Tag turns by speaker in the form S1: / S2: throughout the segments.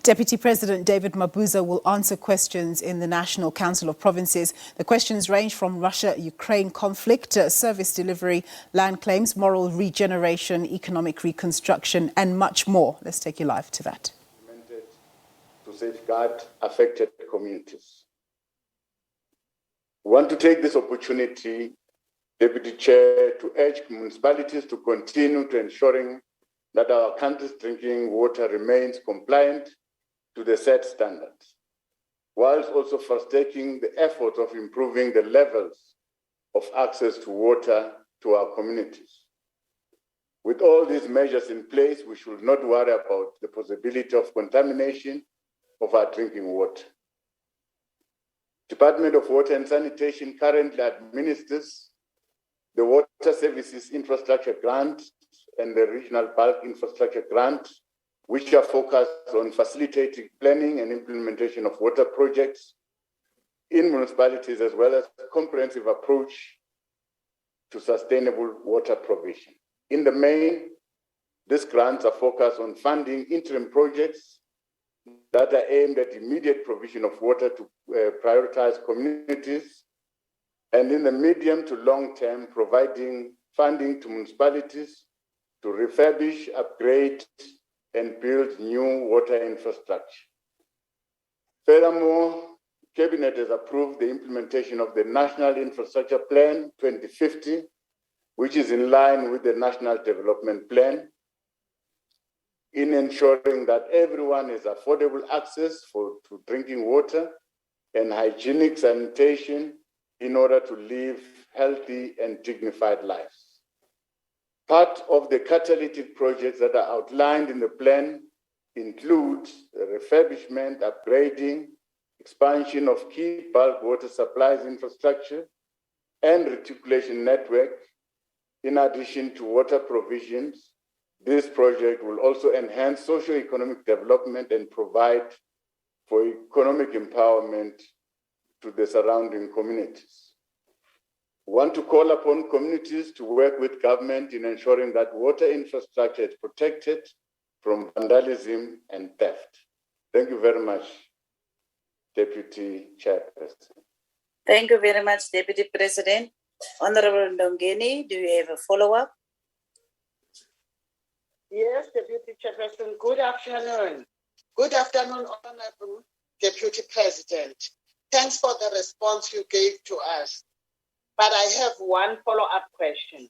S1: Deputy President David Mabuza will answer questions in the National Council of Provinces. The questions range from Russia-Ukraine conflict, service delivery, land claims, moral regeneration, economic reconstruction, and much more. Let's take you live to that.
S2: To safeguard affected communities. We want to take this opportunity, Deputy Chair, to urge municipalities to continue to ensuring that our country's drinking water remains compliant to the set standards, whilst also frustrating the efforts of improving the levels of access to water to our communities. With all these measures in place, we should not worry about the possibility of contamination of our drinking water. Department of Water and Sanitation currently administers the Water Services Infrastructure Grant and the Regional Bulk Infrastructure Grant, which are focused on facilitating planning and implementation of water projects in municipalities, as well as a comprehensive approach to sustainable water provision. In the main, these grants are focused on funding interim projects that are aimed at immediate provision of water to prioritize communities, and in the medium to long term, providing funding to municipalities to refurbish, upgrade, and build new water infrastructure. Furthermore, Cabinet has approved the implementation of the National Infrastructure Plan 2050, which is in line with the National Development Plan, in ensuring that everyone has affordable access to drinking water and hygienic sanitation in order to live healthy and dignified lives. Part of the catalytic projects that are outlined in the plan include the refurbishment, upgrading, expansion of key bulk water supplies infrastructure and reticulation network. In addition to water provisions, this project will also enhance socio-economic development and provide for economic empowerment to the surrounding communities. We want to call upon communities to work with government in ensuring that water infrastructure is protected from vandalism and theft. Thank you very much, Deputy Chairperson.
S3: Thank you very much, Deputy President. Honorable Ndongeni, do you have a follow-up?
S4: Yes, Deputy Chairperson. Good afternoon. Good afternoon, Honorable Deputy President. Thanks for the response you gave to us. But I have one follow-up question.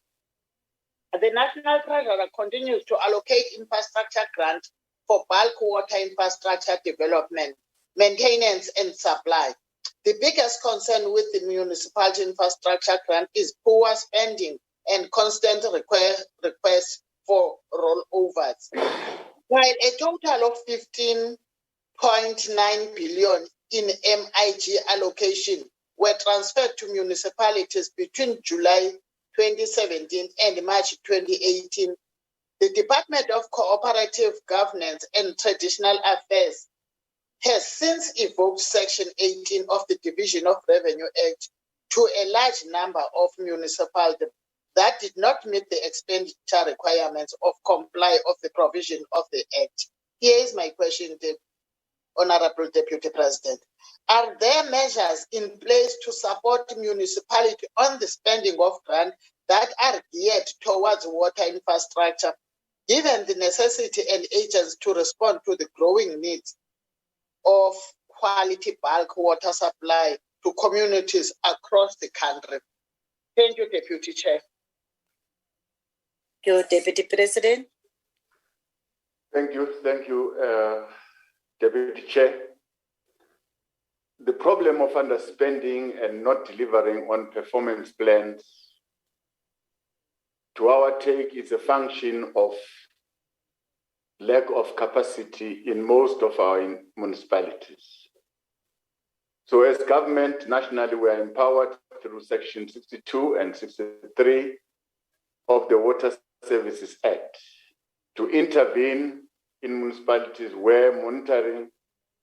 S4: The National Treasurer continues to allocate infrastructure grants for bulk water infrastructure development, maintenance, and supply. The biggest concern with the municipality infrastructure grant is poor spending and constant requests for rollovers. While a total of 15.9 billion in MIG allocation were transferred to municipalities between July 2017 and March 2018, the Department of Cooperative Governance and Traditional Affairs has since evoked Section 18 of the Division of Revenue Act to a large number of municipalities that did not meet the expenditure requirements of comply of the provision of the Act. Here is my question, Honorable Deputy President. Are there measures in place to support municipality on the spending of grants that are geared towards water infrastructure, given the necessity and agency to respond to the growing needs of quality bulk water supply to communities across the country? Thank you, Deputy Chair.
S3: Thank you, Deputy President.
S2: Thank you, Deputy Chair. The problem of underspending and not delivering on performance plans, to our take, is a function of lack of capacity in most of our municipalities. So as government, nationally, we are empowered through Section 62 and 63 of the Water Services Act to intervene in municipalities where monitoring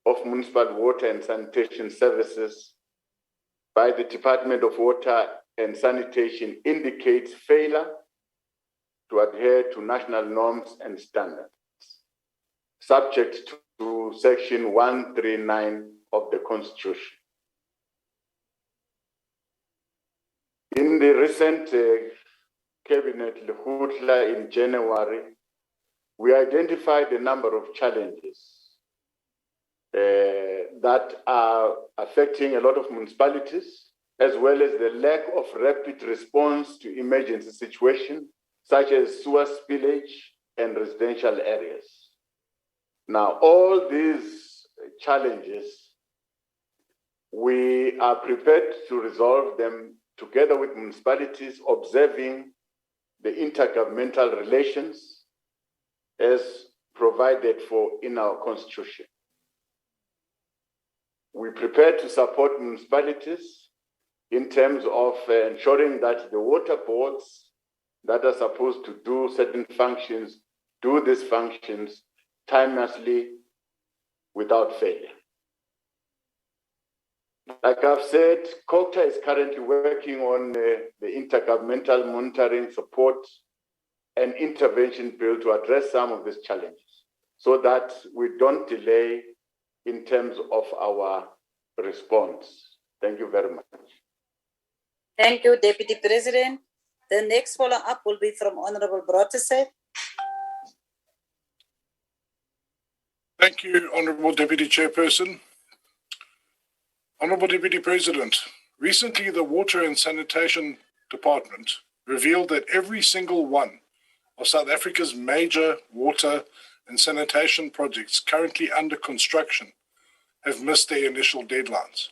S2: of municipal water and sanitation services by the Department of Water and Sanitation indicates failure to adhere to national norms and standards, subject to to Section 139 of the Constitution. In the recent Cabinet Lekgotla in January, we identified a number of challenges that are affecting a lot of municipalities, as well as the lack of rapid response to emergency situations, such as sewer spillage and residential areas. Now, all these challenges, we are prepared to resolve them together with municipalities, observing the intergovernmental relations as provided for in our Constitution. We prepare to support municipalities in terms of ensuring that the water boards that are supposed to do certain functions do these functions timelessly without failure. Like I've said, COGTA is currently working on the intergovernmental monitoring support and intervention bill to address some of these challenges so that we don't delay in terms of our response. Thank you very much.
S3: Thank you, Deputy President. The next follow-up will be from Honorable Brotese.
S5: Thank you, Honorable Deputy Chairperson. Honorable Deputy President, recently the Water and Sanitation Department revealed that every single one of South Africa's major water and sanitation projects currently under construction have missed their initial deadlines.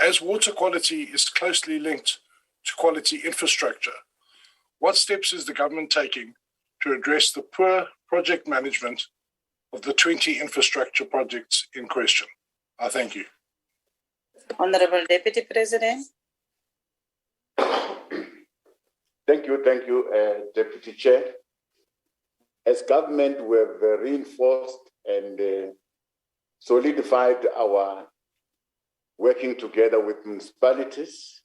S5: As water quality is closely linked to quality infrastructure, what steps is the government taking to address the poor project management of the 20 infrastructure projects in question? I thank you.
S3: Honorable Deputy President.
S2: Thank you, Deputy Chair. As government, we have reinforced and solidified our working together with municipalities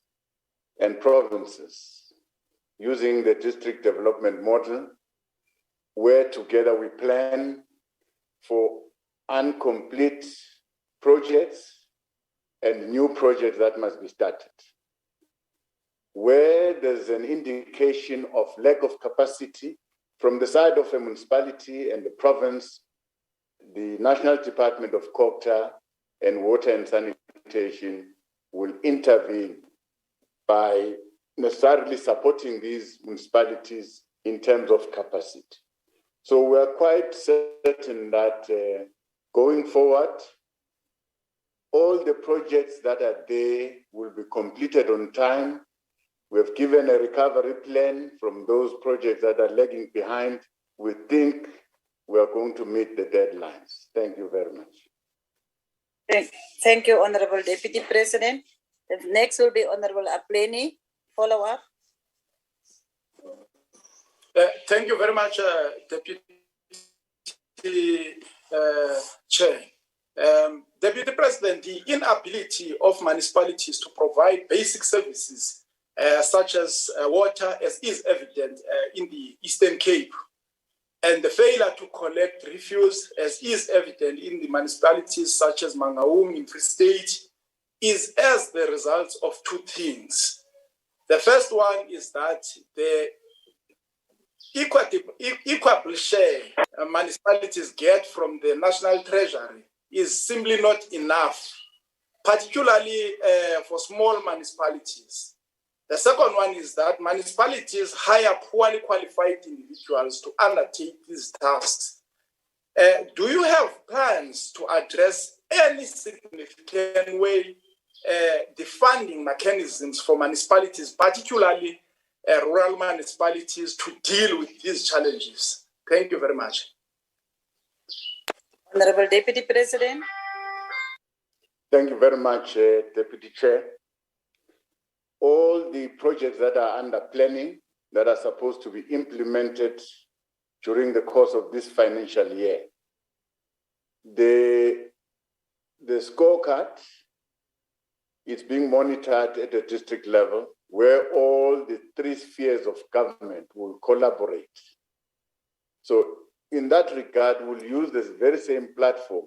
S2: and provinces using the district development model, where together we plan for incomplete projects and new projects that must be started. Where there's an indication of lack of capacity from the side of a municipality and the province, the National Department of COGTA and Water and Sanitation will intervene by necessarily supporting these municipalities in terms of capacity. So we're quite certain that going forward, all the projects that are there will be completed on time. We have given a recovery plan from those projects that are lagging behind. We think we are going to meet the deadlines. Thank you very much.
S3: Thank you, Honorable Deputy President. The next will be Honorable Apleni. Follow up.
S6: Thank you very much, Deputy Chair. Deputy President, the inability of municipalities to provide basic services such as water is evident in the Eastern Cape, and the failure to collect refuse is evident in the municipalities such as Mangaung in Free State is as the result of two things. The first one is that the equitable share municipalities get from the National Treasury is simply not enough, particularly for small municipalities. The second one is that municipalities hire poorly qualified individuals to undertake these tasks. Do you have plans to address any significant way the funding mechanisms for municipalities, particularly rural municipalities, to deal with these challenges? Thank you very much.
S3: Honorable Deputy President.
S2: Thank you very much, Deputy Chair. All the projects that are under planning that are supposed to be implemented during the course of this financial year, the scorecard is being monitored at the district level, where all the three spheres of government will collaborate. So in that regard, we'll use this very same platform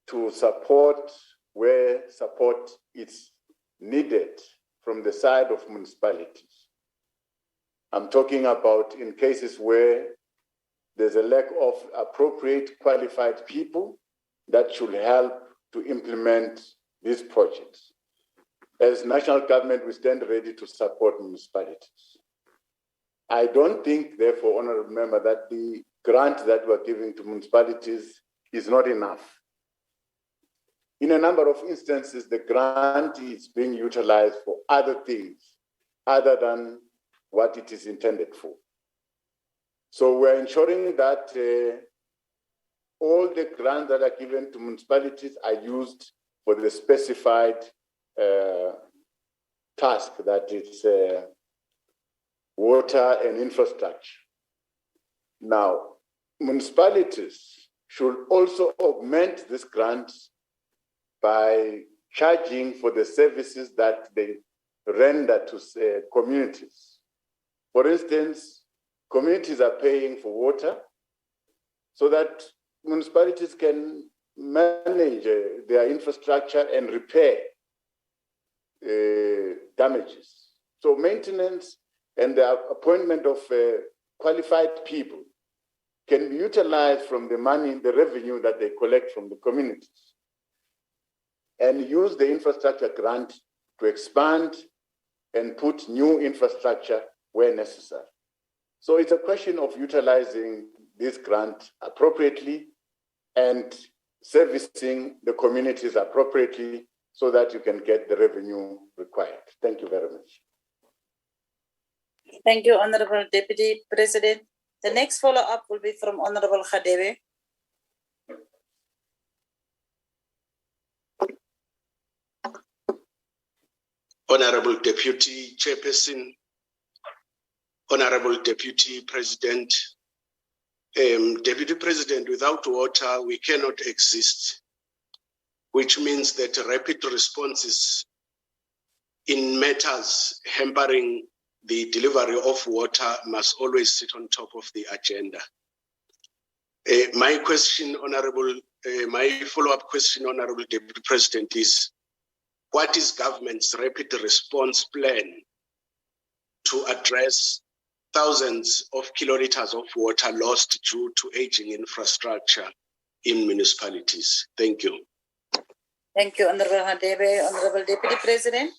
S2: to support where support is needed from the side of municipalities. I'm talking about in cases where there's a lack of appropriate qualified people that should help to implement these projects. As national government, we stand ready to support municipalities. I don't think, therefore, Honourable Member, that the grant that we're giving to municipalities is not enough. In a number of instances, the grant is being utilized for other things other than what it is intended for. So we're ensuring that all the grants that are given to municipalities are used for the specified task, that is water and infrastructure. Now, municipalities should also augment this grant by charging for the services that they render to communities. For instance, communities are paying for water so that municipalities can manage their infrastructure and repair damages. So maintenance and the appointment of qualified people can be utilized from the money, the revenue that they collect from the communities, and use the infrastructure grant to expand and put new infrastructure where necessary. So it's a question of utilizing this grant appropriately and servicing the communities appropriately so that you can get the revenue required. Thank you very much.
S3: Thank you, Honorable Deputy President. The next follow-up will be from Honorable Khadebe.
S7: Honorable Deputy Chairperson, Honorable Deputy President, Deputy President, without water, we cannot exist, which means that rapid responses in matters hampering the delivery of water must always sit on top of the agenda. My follow-up question, Honorable Deputy President, is what is government's rapid response plan to address thousands of kiloliters of water lost due to aging infrastructure in municipalities? Thank you.
S3: Thank you, Honorable Khadebe. Honorable Deputy President.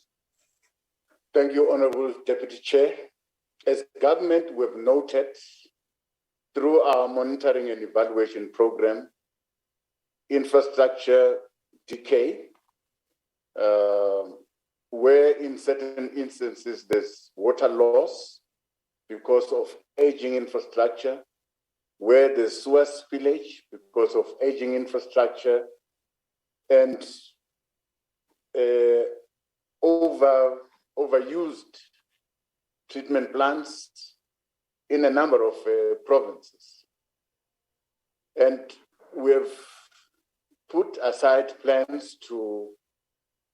S2: Thank you, Honorable Deputy Chair. As government, we've noted through our monitoring and evaluation program, infrastructure decay, where in certain instances there's water loss because of aging infrastructure, where there's sewer spillage because of aging infrastructure, and overused treatment plants in a number of provinces. And we have put aside plans to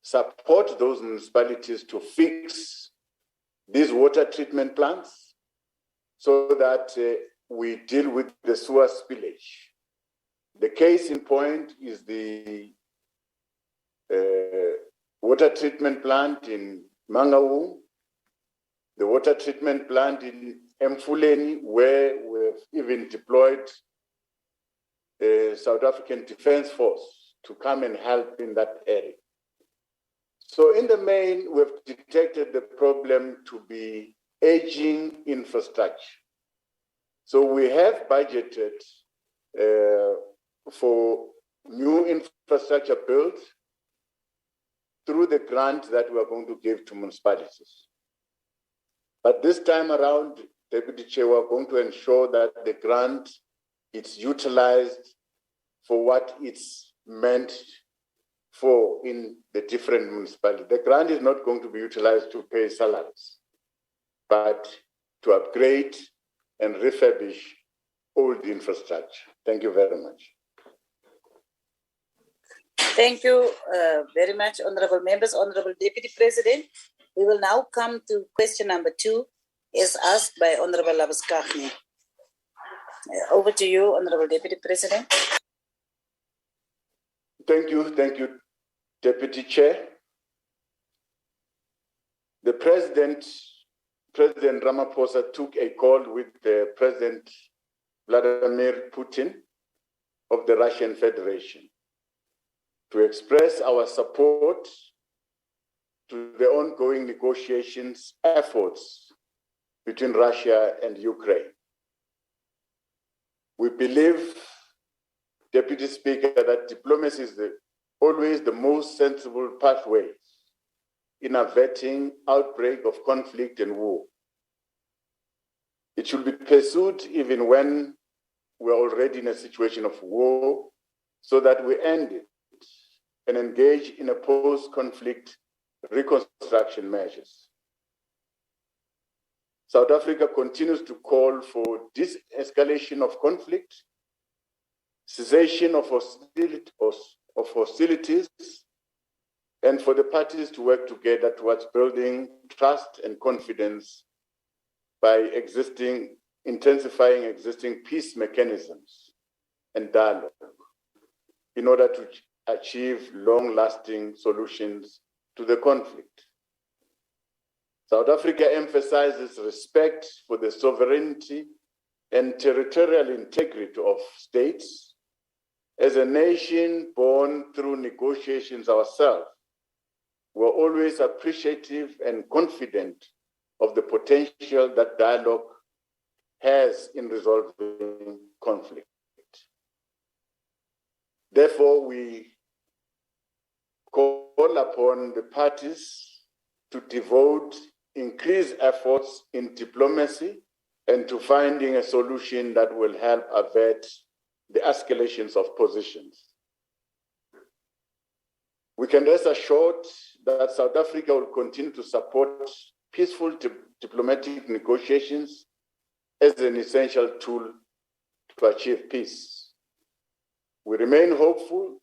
S2: support those municipalities to fix these water treatment plants so that we deal with the sewer spillage. The case in point is the water treatment plant in Mangaung, the water treatment plant in Mfuleni, where we've even deployed the South African Defence Force to come and help in that area. So in the main, we've detected the problem to be aging infrastructure. So we have budgeted for new infrastructure built through the grant that we are going to give to municipalities. But this time around, Deputy Chair, we are going to ensure that the grant is utilized for what it's meant for in the different municipalities. The grant is not going to be utilized to pay salaries, but to upgrade and refurbish old infrastructure. Thank you very much.
S3: Thank you very much, honorable members. Honorable Deputy President, we will now come to question number 2, as asked by Honorable Labuskaghni. Over to you, Honorable Deputy President.
S2: Thank you, Deputy Chair. The President Ramaphosa took a call with President Vladimir Putin of the Russian Federation to express our support to the ongoing negotiations efforts between Russia and Ukraine. We believe, Deputy Speaker, that diplomacy is always the most sensible pathway in averting outbreak of conflict and war. It should be pursued even when we're already in a situation of war, so that we end it and engage in a post-conflict reconstruction measures. South Africa continues to call for de-escalation of conflict, cessation of hostilities, and for the parties to work together towards building trust and confidence by intensifying existing peace mechanisms and dialogue in order to achieve long-lasting solutions to the conflict. South Africa emphasizes respect for the sovereignty and territorial integrity of states. As a nation born through negotiations ourselves, we're always appreciative and confident of the potential that dialogue has in resolving conflict. Therefore, we call upon the parties to devote increased efforts in diplomacy and to finding a solution that will help avert the escalations of positions. We can rest assured that South Africa will continue to support peaceful diplomatic negotiations as an essential tool to achieve peace. We remain hopeful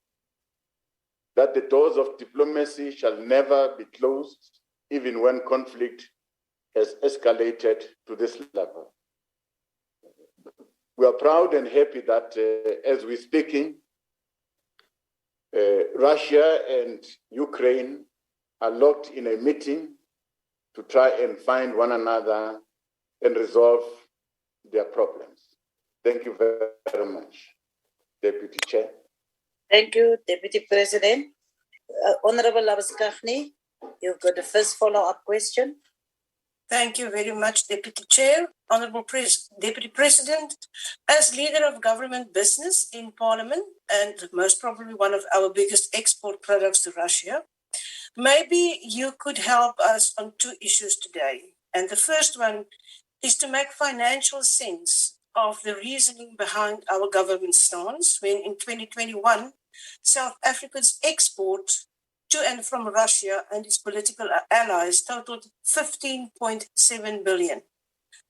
S2: that the doors of diplomacy shall never be closed, even when conflict has escalated to this level. We are proud and happy that as we're speaking, Russia and Ukraine are locked in a meeting to try and find one another and resolve their problems. Thank you very much, Deputy Chair.
S3: Thank you, Deputy President. Honorable Labuskaghni, you've got the first follow-up question.
S8: Thank you very much, Deputy Chair. Honorable Deputy President, as leader of government business in Parliament and most probably one of our biggest export products to Russia, maybe you could help us on two issues today. And the first one is to make financial sense of the reasoning behind our government stance when in 2021, South Africa's export to and from Russia and its political allies totaled 15.7 billion.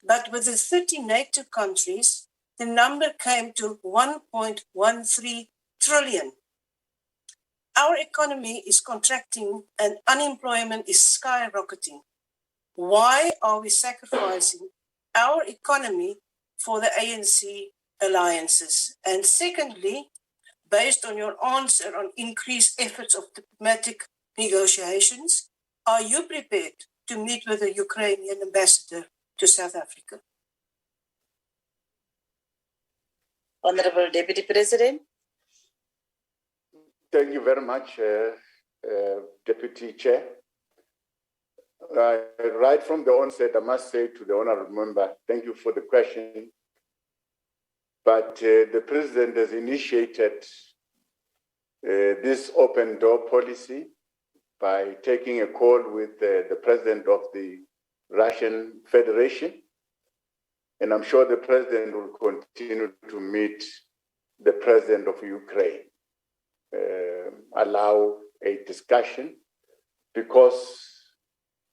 S8: But with the 30 NATO countries, the number came to 1.13 trillion. Our economy is contracting and unemployment is skyrocketing. Why are we sacrificing our economy for the ANC alliances? And secondly, based on your answer on increased efforts of diplomatic negotiations, are you prepared to meet with the Ukrainian ambassador to South Africa?
S3: Honorable Deputy President.
S2: Thank you very much, Deputy Chair. Right from the onset, I must say to the honorable member, thank you for the question. But the President has initiated this open door policy by taking a call with the President of the Russian Federation. And I'm sure the President will continue to meet the President of Ukraine, allow a discussion, because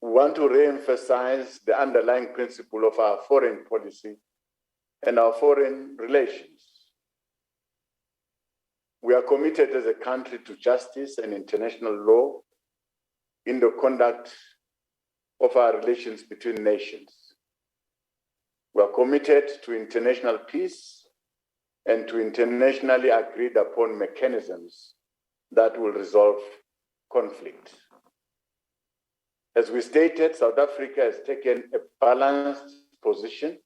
S2: we want to re-emphasize the underlying principle of our foreign policy and our foreign relations. We are committed as a country to justice and international law in the conduct of our relations between nations. We are committed to international peace and to internationally agreed upon mechanisms that will resolve conflict. As we stated, South Africa has taken a balanced position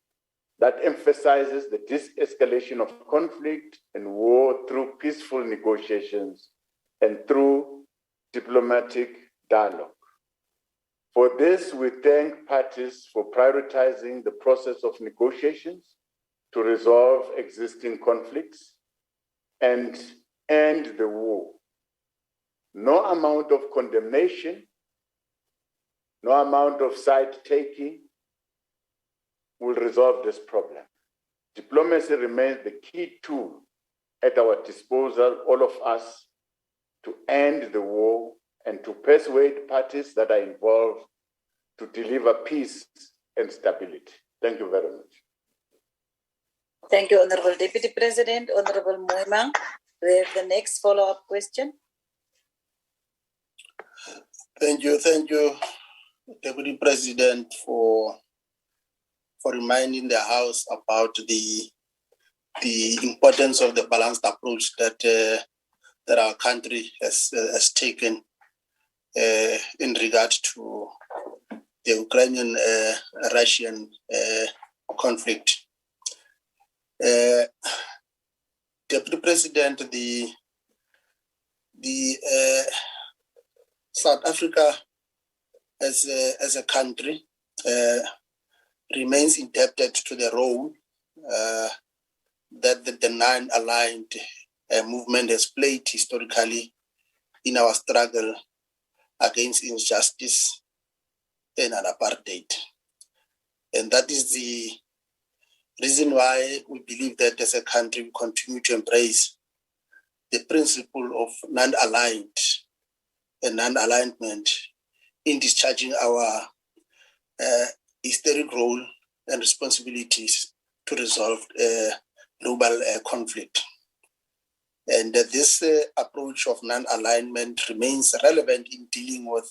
S2: that emphasizes the de-escalation of conflict and war through peaceful negotiations and through diplomatic dialogue. For this, we thank parties for prioritizing the process of negotiations to resolve existing conflicts and end the war. No amount of condemnation, no amount of side-taking will resolve this problem. Diplomacy remains the key tool at our disposal, all of us, to end the war and to persuade parties that are involved to deliver peace and stability. Thank you very much.
S3: Thank you, Honorable Deputy President. Honorable Moimang, we have the next follow-up question.
S9: Thank you, Deputy President, for reminding the House about the importance of the balanced approach that our country has taken in regard to the Ukrainian-Russian conflict. Deputy President, the South Africa as a country remains indebted to the role that the non-aligned movement has played historically in our struggle against injustice and apartheid. And that is the reason why we believe that as a country we continue to embrace the principle of non-aligned and non-alignment in discharging our historic role and responsibilities to resolve global conflict. And this approach of non-alignment remains relevant in dealing with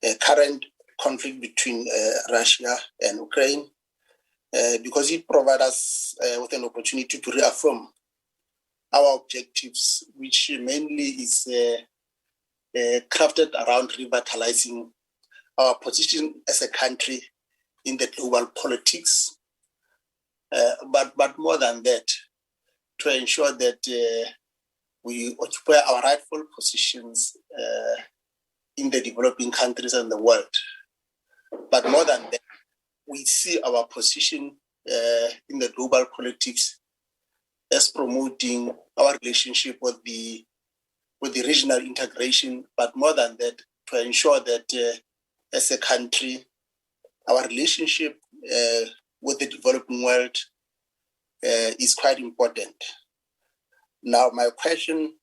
S9: the current conflict between Russia and Ukraine because it provides us with an opportunity to reaffirm our objectives, which mainly is crafted around revitalizing our position as a country in the global politics, but more than that, to ensure that we occupy our rightful positions in the developing countries and the world. But more than that, we see our position in the global politics as promoting our relationship with the regional integration, but more than that, to ensure that as a country, our relationship with the developing world is quite important. Now, my question,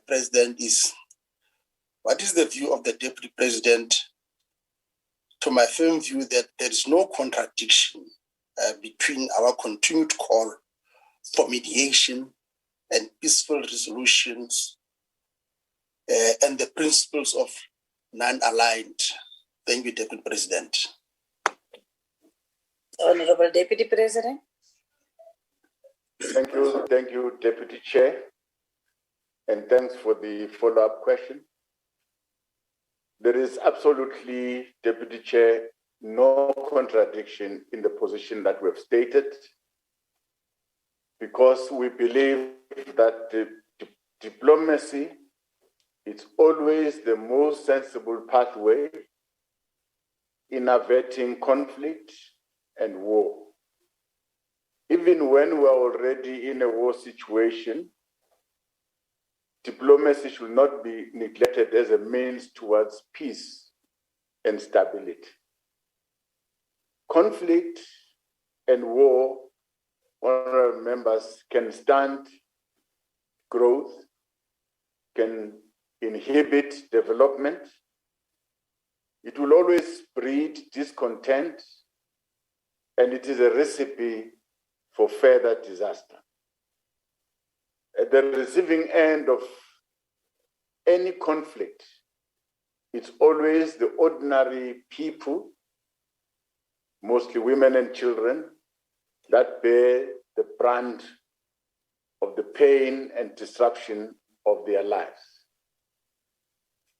S9: President, is what is the view of the Deputy President to my firm view that there is no contradiction between our continued call for mediation and peaceful resolutions and the principles of non-aligned? Thank you, Deputy President.
S3: Honorable Deputy President.
S2: Thank you, Deputy Chair, and thanks for the follow-up question. There is absolutely, Deputy Chair, no contradiction in the position that we've stated, because we believe that diplomacy is always the most sensible pathway in averting conflict and war. Even when we're already in a war situation, diplomacy should not be neglected as a means towards peace and stability. Conflict and war, honorable members, can stunt growth, can inhibit development. It will always breed discontent, and it is a recipe for further disaster. At the receiving end of any conflict, it's always the ordinary people, mostly women and children, that bear the brunt of the pain and disruption of their lives.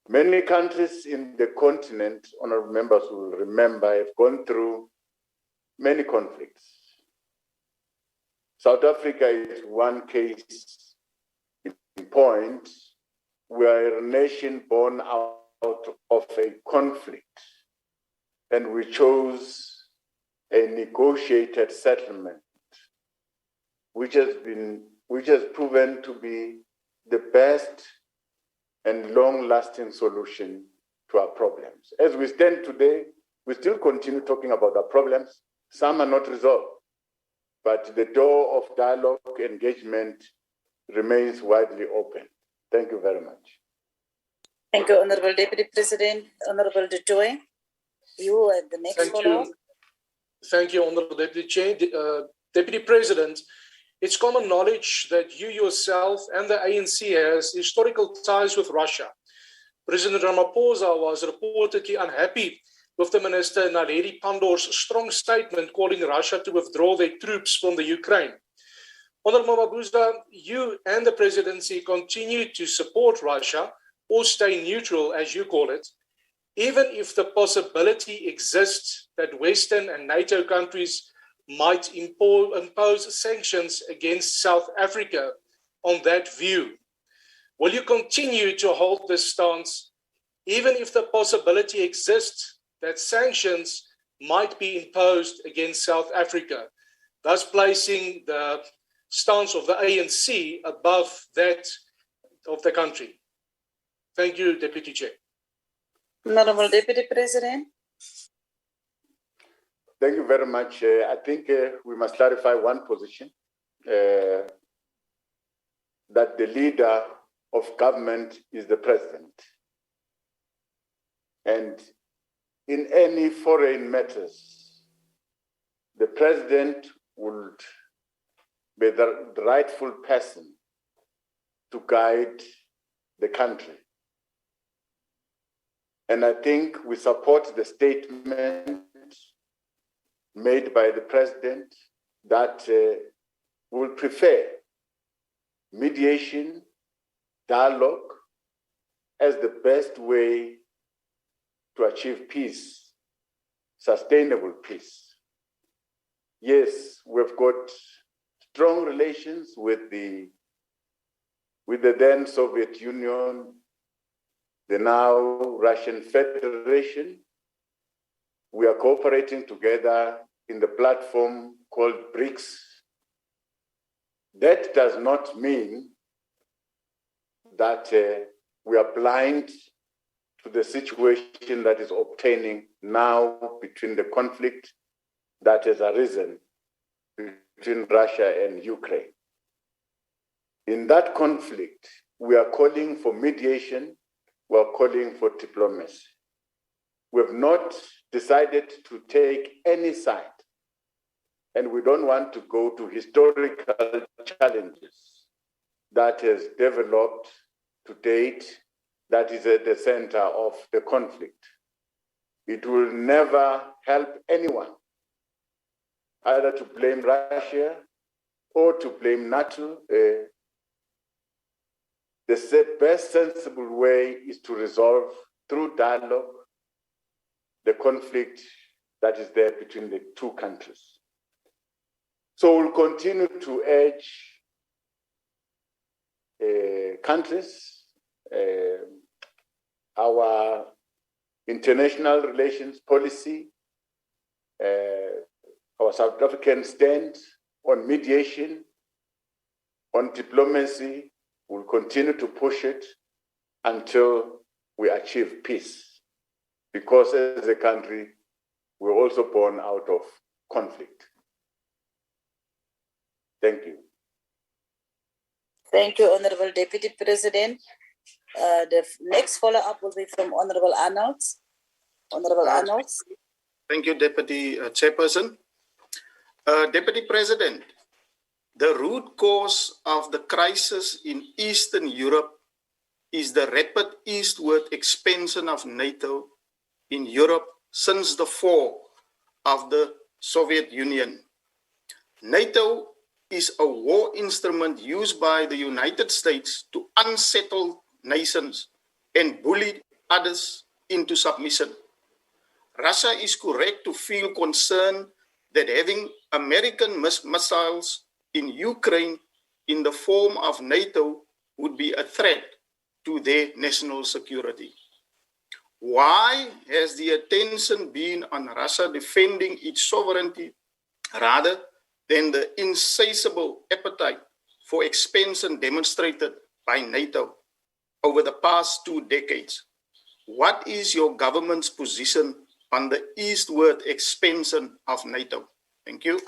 S2: Many countries in the continent, honorable members will remember, have gone through many conflicts. South Africa is one case in point where a nation born out of a conflict, and we chose a negotiated settlement, which has proven to be the best and long-lasting solution to our problems. As we stand today, we still continue talking about our problems. Some are not resolved, but the door of dialogue, engagement remains widely open. Thank you very much.
S3: Thank you, Honorable Deputy President. Honorable Du Toit, you are the next follow-up.
S10: Thank you, Honorable Deputy Chair. Deputy President, it's common knowledge that you yourself and the ANC has historical ties with Russia. President Ramaphosa was reportedly unhappy with the Minister Naledi Pandor's strong statement calling Russia to withdraw their troops from the Ukraine. Honorable Mabuza, you and the presidency continue to support Russia, or stay neutral, as you call it, even if the possibility exists that Western and NATO countries might impose sanctions against South Africa on that view. Will you continue to hold this stance, even if the possibility exists that sanctions might be imposed against South Africa, thus placing the stance of the ANC above that of the country? Thank you, Deputy Chair.
S3: Honorable Deputy President.
S2: Thank you very much. I think we must clarify one position, that the leader of government is the president. And in any foreign matters, the president would be the rightful person to guide the country. And I think we support the statement made by the president that we will prefer mediation, dialogue as the best way to achieve peace, sustainable peace. Yes, we've got strong relations with the then Soviet Union, the now Russian Federation. We are cooperating together in the platform called BRICS. That does not mean that we are blind to the situation that is obtaining now between the conflict that has arisen between Russia and Ukraine. In that conflict, we are calling for mediation, we are calling for diplomacy. We have not decided to take any side, and we don't want to go to historical challenges that has developed to date that is at the center of the conflict. It will never help anyone either to blame Russia or to blame NATO. The best sensible way is to resolve through dialogue the conflict that is there between the two countries. So we'll continue to urge countries, our international relations policy, our South African stand on mediation, on diplomacy. We'll continue to push it until we achieve peace. Because as a country, we're also born out of conflict. Thank you.
S3: Thank you, Honorable Deputy President. The next follow-up will be from Honorable Arnolds. Honorable Arnolds.
S9: Thank you, Deputy Chairperson. Deputy President, the root cause of the crisis in Eastern Europe is the rapid eastward expansion of NATO in Europe since the fall of the Soviet Union. NATO
S11: is a war instrument used by the United States to unsettle nations and bully others into submission. Russia is correct to feel concerned that having American missiles in Ukraine in the form of NATO would be a threat to their national security. Why has the attention been on Russia defending its sovereignty rather than the insatiable appetite for expansion demonstrated by NATO over the past 2 decades? What is your government's position on the eastward expansion of NATO? Thank you.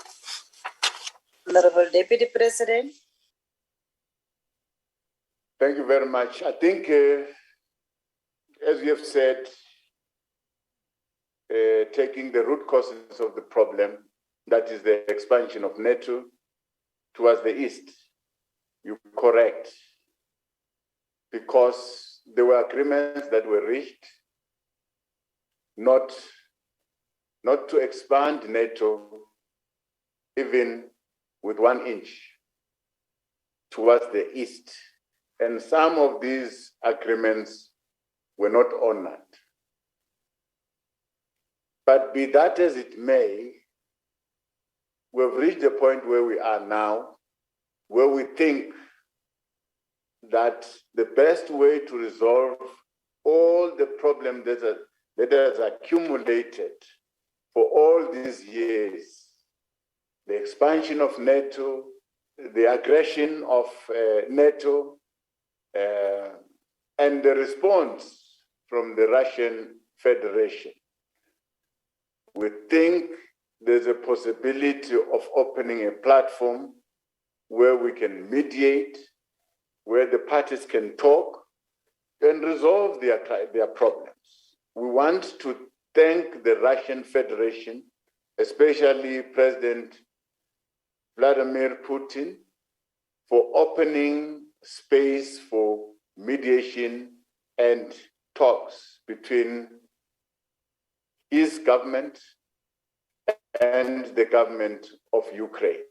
S3: Honorable Deputy President.
S2: Thank you very much. I think, as you have said, taking the root causes of the problem, that is the expansion of NATO towards the east, you're correct, because there were agreements that were reached not to expand NATO even with 1 inch towards the east. And some of these agreements were not honored. But be that as it may, we've reached the point where we are now, where we think that the best way to resolve all the problems that has accumulated for all these years, the expansion of NATO, the aggression of NATO, and the response from the Russian Federation. We think there's a possibility of opening a platform where we can mediate, where the parties can talk and resolve their problems. We want to thank the Russian Federation, especially President Vladimir Putin, for opening space for mediation and talks between his government and the government of Ukraine.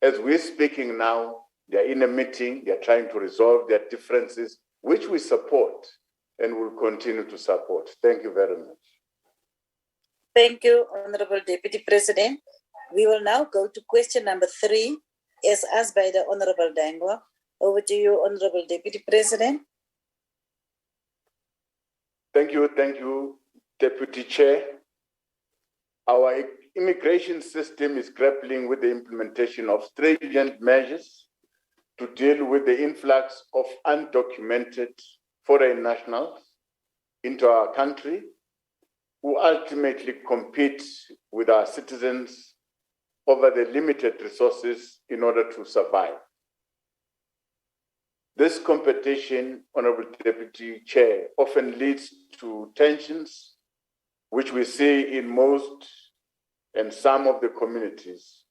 S2: As we're speaking now, they're in a meeting, they're trying to resolve their differences, which we support and will continue to support. Thank you very much.
S3: Thank you, Honorable Deputy President. We will now go to question number 3, as asked by the Honorable Dangwa. Over to you, Honorable Deputy President.
S2: Thank you, Deputy Chair. Our immigration system is grappling with the implementation of stringent measures to deal with the influx of undocumented foreign nationals into our country, who ultimately compete with our citizens over the limited resources in order to survive. This competition, Honorable Deputy Chair, often leads to tensions, which we see in most and some of the communities,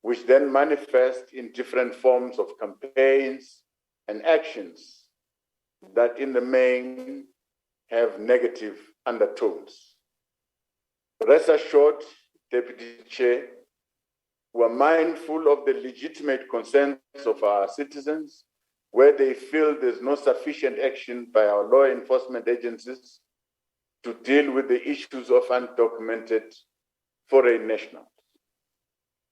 S2: which then manifest in different forms of campaigns and actions that in the main have negative undertones. Rest assured, Deputy Chair, we are mindful of the legitimate concerns of our citizens where they feel there's no sufficient action by our law enforcement agencies to deal with the issues of undocumented foreign nationals.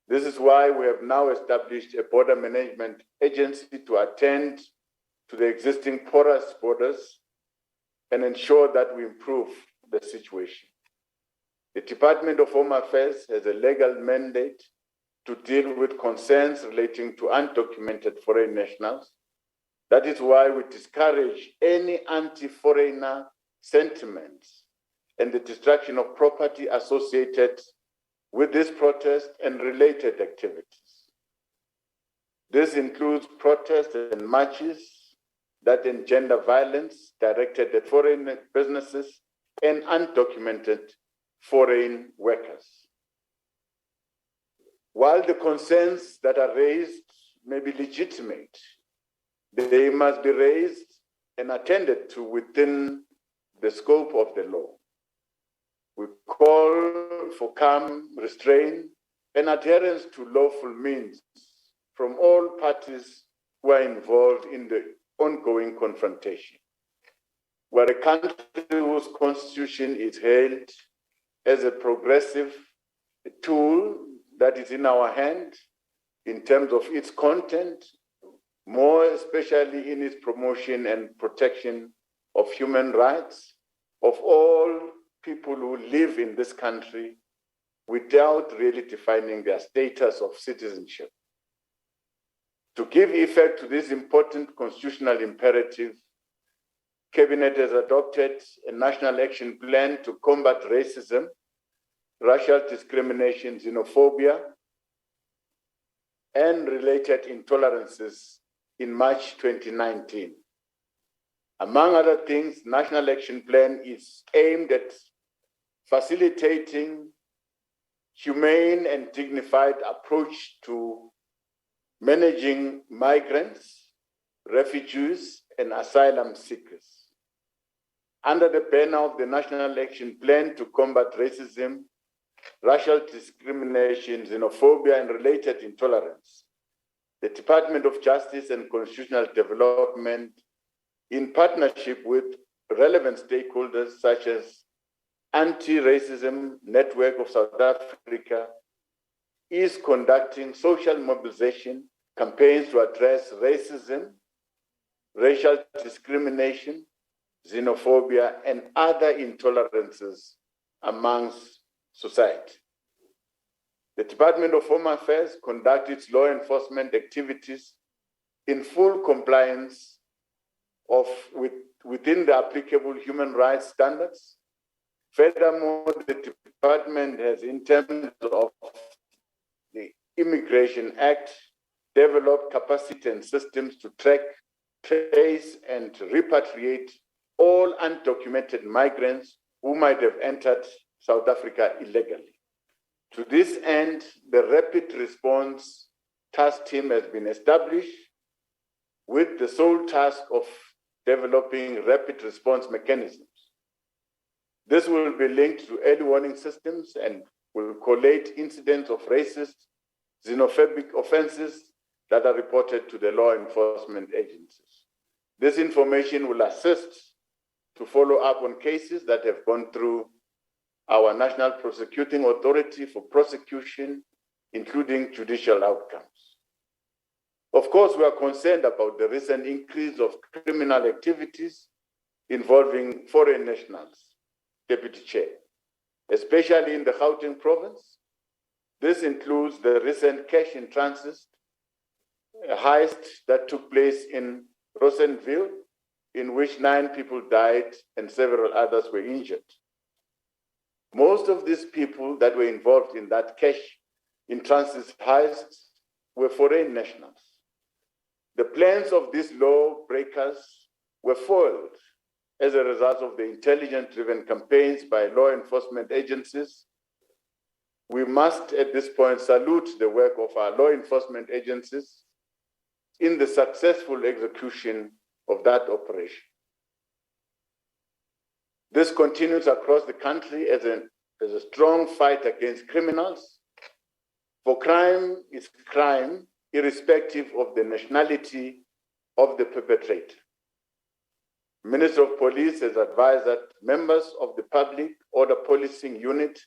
S2: This is why we have now established a border management agency to attend to the existing porous borders and ensure that we improve the situation. The Department of Home Affairs has a legal mandate to deal with concerns relating to undocumented foreign nationals. That is why we discourage any anti-foreigner sentiments and the destruction of property associated with this protest and related activities. This includes protests and marches that engender violence directed at foreign businesses and undocumented foreign workers. While the concerns that are raised may be legitimate, they must be raised and attended to within the scope of the law. We call for calm restraint and adherence to lawful means from all parties who are involved in the ongoing confrontation. We're a country whose constitution is hailed as a progressive tool that is in our hand in terms of its content, more especially in its promotion and protection of human rights of all people who live in this country without really defining their status of citizenship. To give effect to this important constitutional imperative, Cabinet has adopted a national action plan to combat racism, racial discrimination, xenophobia, and related intolerances in March 2019. Among other things, National Action Plan is aimed at facilitating humane and dignified approach to managing migrants, refugees, and asylum seekers. Under the banner of the National Action Plan to combat racism, racial discrimination, xenophobia, and related intolerance, the Department of Justice and Constitutional Development, in partnership with relevant stakeholders such as Anti-Racism Network of South Africa, is conducting social mobilization campaigns to address racism, racial discrimination, xenophobia, and other intolerances amongst society. The Department of Home Affairs conducts its law enforcement activities in full compliance within the applicable human rights standards. Furthermore, the department has, in terms of the Immigration Act, developed capacity and systems to track, trace, and repatriate all undocumented migrants who might have entered South Africa illegally. To this end, the Rapid Response Task Team has been established with the sole task of developing rapid response mechanisms. This will be linked to early warning systems and will collate incidents of racist, xenophobic offenses that are reported to the law enforcement agencies. This information will assist to follow up on cases that have gone through our National Prosecuting Authority for prosecution, including judicial outcomes. Of course, we are concerned about the recent increase of criminal activities involving foreign nationals, Deputy Chair, especially in the Gauteng province. This includes the recent cash in transit heist that took place in Rosenville, in which 9 people died and several others were injured. Most of these people that were involved in that cash in transit heist were foreign nationals. The plans of these lawbreakers were foiled as a result of the intelligence-driven campaigns by law enforcement agencies. We must, at this point, salute the work of our law enforcement agencies in the successful execution of that operation. This continues across the country as a strong fight against criminals. For crime is crime, irrespective of the nationality of the perpetrator. Minister of Police has advised that members of the Public Order Policing Unit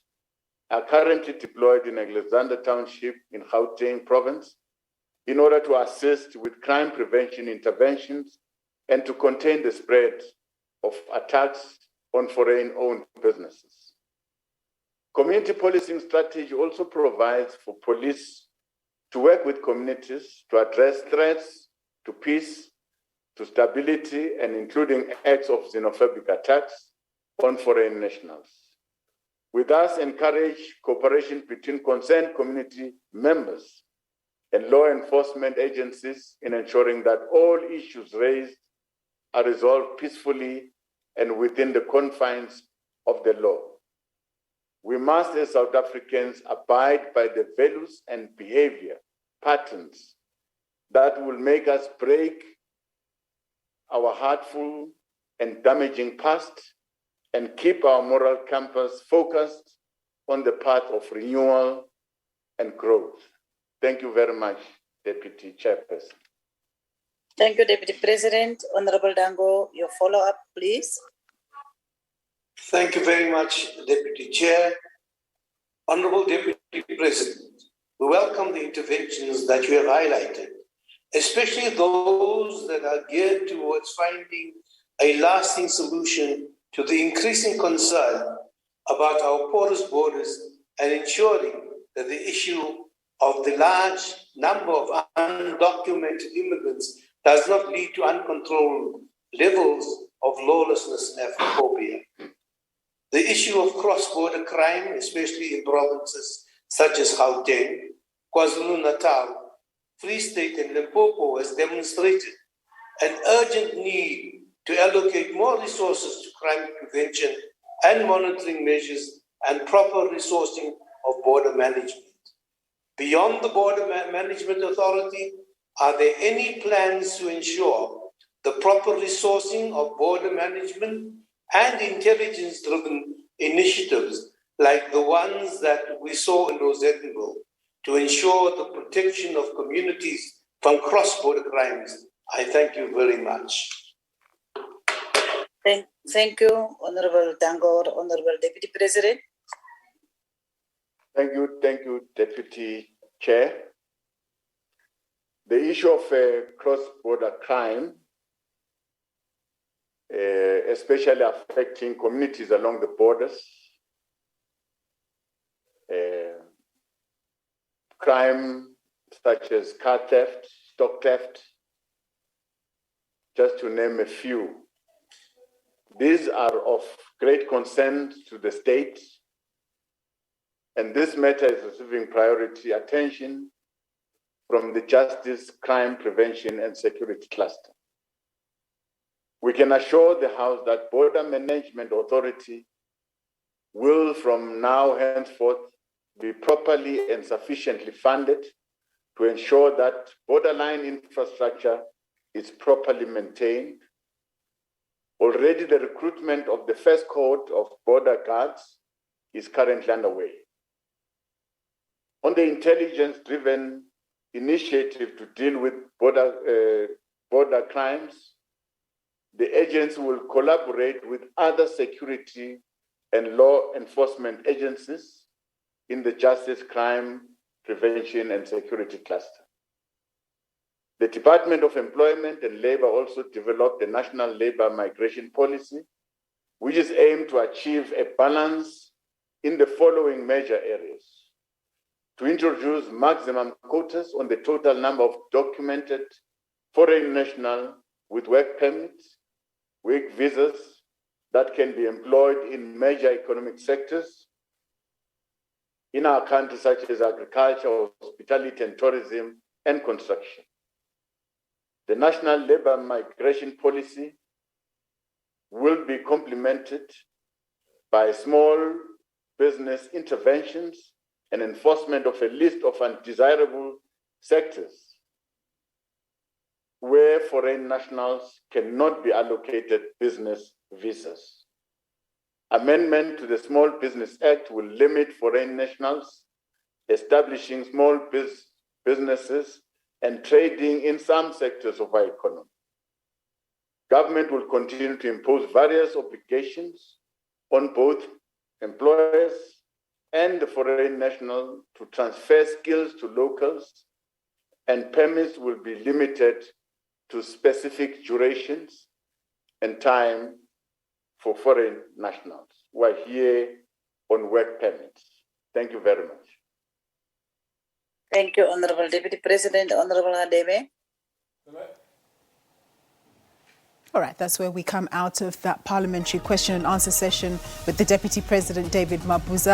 S2: are currently deployed in Alexander Township in Gauteng province in order to assist with crime prevention interventions and to contain the spread of attacks on foreign-owned businesses. Community policing strategy also provides for police to work with communities to address threats to peace, to stability, and including acts of xenophobic attacks on foreign nationals. We thus encourage cooperation between concerned community members and law enforcement agencies in ensuring that all issues raised are resolved peacefully and within the confines of the law. We must, as South Africans, abide by the values and behavior patterns that will make us break our hurtful and damaging past and keep our moral compass focused on the path of renewal and growth. Thank you very much, Deputy Chairperson.
S3: Thank you, Deputy President. Honorable Dango, your follow-up, please.
S12: Thank you very much, Deputy Chair. Honorable Deputy President, we welcome the interventions that you have highlighted, especially those that are geared towards finding a lasting solution to the increasing concern about our porous borders and ensuring that the issue of the large number of undocumented immigrants does not lead to uncontrolled levels of lawlessness and Afrophobia. The issue of cross-border crime, especially in provinces such as Gauteng, KwaZulu-Natal, Free State and Limpopo, has demonstrated an urgent need to allocate more resources to crime prevention and monitoring measures and proper resourcing of border management. Beyond the Border Management Authority, are there any plans to ensure the proper resourcing of border management and intelligence-driven initiatives like the ones that we saw in Rosettenville to ensure the protection of communities from cross-border crimes? I thank you very much.
S3: Thank you, Honorable Dango. Honorable Deputy President.
S2: Thank you, Deputy Chair. The issue of cross-border crime, especially affecting communities along the borders, crime such as car theft, stock theft, just to name a few. These are of great concern to the state, and this matter is receiving priority attention from the Justice, Crime Prevention and Security Cluster. We can assure the House that Border Management Authority will from now henceforth be properly and sufficiently funded to ensure that borderline infrastructure is properly maintained. Already the recruitment of the first cohort of border guards is currently underway. On the intelligence-driven initiative to deal with border crimes, the agency will collaborate with other security and law enforcement agencies in the Justice, Crime, Prevention and Security Cluster. The Department of Employment and Labor also developed a national labor migration policy, which is aimed to achieve a balance in the following major areas: to introduce maximum quotas on the total number of documented foreign nationals with work permits, work visas that can be employed in major economic sectors in our country, such as agriculture, hospitality and tourism, and construction. The national labor migration policy will be complemented by small business interventions and enforcement of a list of undesirable sectors where foreign nationals cannot be allocated business visas. Amendment to the Small Business Act will limit foreign nationals establishing small businesses and trading in some sectors of our economy. Government will continue to impose various obligations on both employers and the foreign national to transfer skills to locals, and permits will be limited to specific durations and time for foreign nationals who are here on work permits. Thank you very much.
S3: Thank you, Honorable Deputy President. Honorable Hadebe.
S1: All right, that's where we come out of that parliamentary question and answer session with the Deputy President David Mabuza.